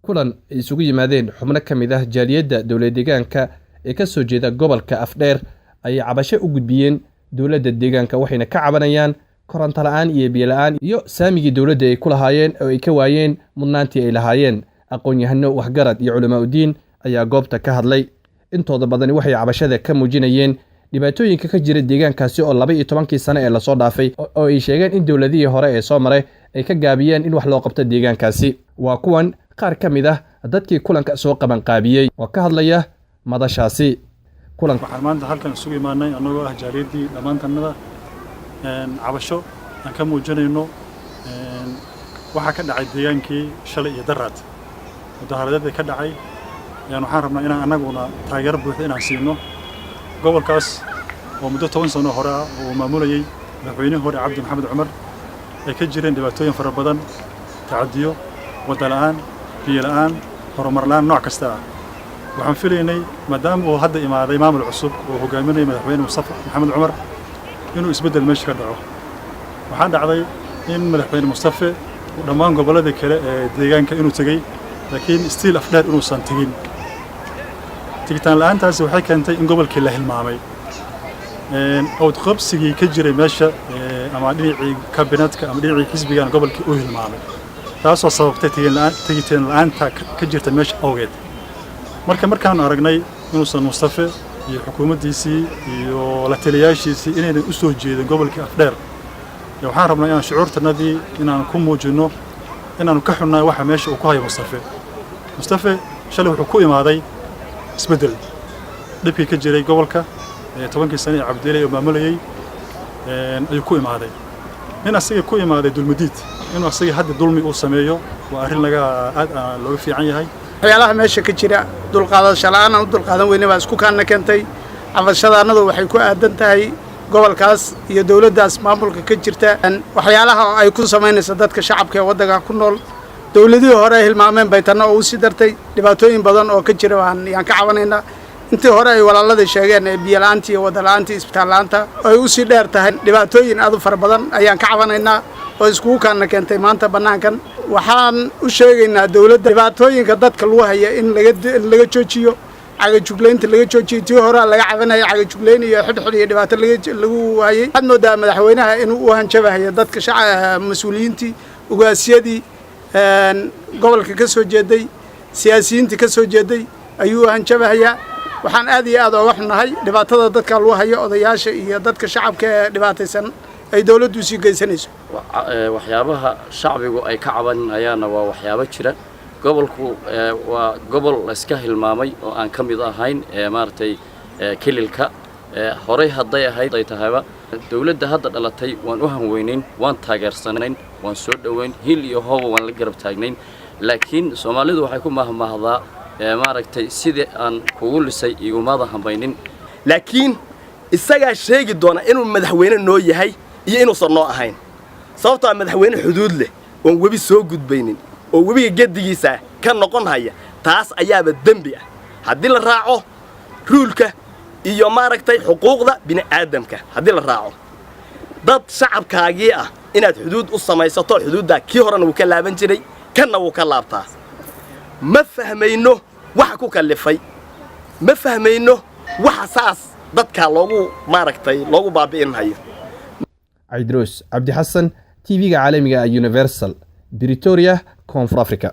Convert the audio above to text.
kulan isugu yimaadeen xubno ka mid ah jaaliyadda dowlad deegaanka ee ka soo jeeda gobolka Afdheer ay cabasho u gudbiyeen dowladda deegaanka waxayna ka cabanayaan koronto la'aan iyo biyo la'aan iyo saamigii dowladda ay ku lahaayeen oo ay ka waayeen mudnaantii ay lahaayeen aqoon-yahano waxgarad iyo culimo diin ayaa goobta ka hadlay intooda badan waxay cabashada ka muujinayeen dhibaatooyinka ka jira deegaankaasi oo 12 sano ee la soo dhaafay oo ay sheegeen in dowladihii hore ee soo maray ay ka gaabiyeen in wax loo qabto deegaankaasi waa kuwan qaar ka mid ah dadkii kulanka soo qaban qaabiyay oo ka hadlaya madashaasi kulanka waxaan maanta halkan isugu imaanay anagoo ah jaaliyadii dhamaantanada cabasho aan ka muujinayno waxa ka dhacay deegaankii shalay iyo daraad mudaharaadada ka dhacay waxaan rabnaa inaan anaguna taageero buuxda inaan siino gobolkaas oo muddo 10 sano hore ah oo maamulayay madaxweynaha hore Cabdi Maxamed Cumar ay ka jireen dhibaatooyin fara badan tacadiyo wada la'aan biyo la'aan horumar la'aan nooc kasta ah waxaan filaynay maadaama uu hadda imaaday maamul cusub oo hogaaminaya madaxweyne Mustafa Maxamed Cumar inuu isbedel meesha ka dhaco waxaan dhacday in madaxweyne Mustafa dhammaan gobolada kale ee deegaanka inuu tagay laakiin still Afdheer inuu san tagin tigitaan la'aantaasi waxay keentay in gobolkii la hilmaamay oo qabsigii ka jiray meesha ama dhinacii kabinetka ama dhinacii xisbiga gobolkii uu hilmaamay taasoo sababtay tigitaan la'aanta ka jirta meesha awgeed markaan aragnay inuusan Mustafa iyo xukuumaddiisii iyo la taliyaashiisii inay u soo jeedin gobolkii Afdheer waxaan rabnaa inaan shucuurtanadii inaan ku muujino inaan ka xunnaay waxa meesha uu ku hayo Mustafa shalay wuxuu ku imaaday isbedel dhibkii ka jiray gobolka 10 sano ee Cabdiilay oo maamulayay ayuu ku imaaday in asaga ku imaaday dulmadiid inuu asaga hadda dulmi uu sameeyo waa arrin aad looga fiican yahay waxyaalaha meesha ka jira dulqaadasho la'aan u dulqaadan weyne baa isku kaana keentay cabashadaanadu waxay ku aadan tahay gobolkaas iyo dawladdaas maamulka ka jirta waxyaalaha ay ku sameynayso dadka shacabka ee waddanka ku nool dawladihii hore hilmaameen bay tan oo u sii dartay dhibaatooyin badan oo ka jira yaan ka cabanaynaa intii hore ay walaaladii sheegeen ee biyo la'aanta iyo wada la'aanta isbitaal la'aanta ay u sii dheer tahay dhibaatooyin aad u fara badan ayaan ka cabanaynaa oo iskugu kaana keentay maanta bannaankan waxaan u sheegaynaa dawladda dhibaatooyinka dadka lagu haya in laga joojiyo cagajugleynta laga joojiyo tii hore laga cabanaya cagajugleyn iyo xidhxidh iyo dhibaato lagu waayay waxaad moodaa madaxweynaha inuu u hanjabahayo dadka mas-uuliyiintii ugaasiyadii gobolka ka soo jeeday siyaasiyiintii ka soo jeeday ayuu u hanjabahayaa waxaan aad iyo aad uga xunahay dhibaatada dadka lagu hayo odayaasha iyo dadka shacabka ee dhibaataysan ay dawladdu sii geysanayso waxyaabaha shacbigu ay ka cabanayaana waa waxyaabo jira gobolku waa gobol la iska hilmaamay oo aan ka mid ahayn maartay kililka horey haday ahayd ay tahayba dawladda hadda dhalatay waan u hanweynayn waan taageersanayn waan soo dhaweyn hil iyo hoobo waan la garab taagnayn laakiin Soomaalidu waxay ku mahmaahdaa maaragtay sidii aan kugu lisay igumada hambaynin laakiin isaga sheegi doona inuu madaxweyne noo yahay iyo inuu soo noo ahayn sababtoo ah madaxweyne xuduud leh oo webi soo gudbaynin oo webiga gedigiisa ka noqon haya taas ayaaba dambi ah haddii la raaco ruulka iyo maaragtay xuquuqda bini'aadamka haddii la raaco dad shacabkaagii ah inaad xuduud u samaysato xuduudda kii horena uu ka laaban jiray kana uu ka laabtaa ma fahmayno waxa ku kalifay ma fahmayno waxa saas dadka loogu baabi'inayo Idris Abdi Hassan TV-ga caalamiga Universal Pretoria Koonfur Afrika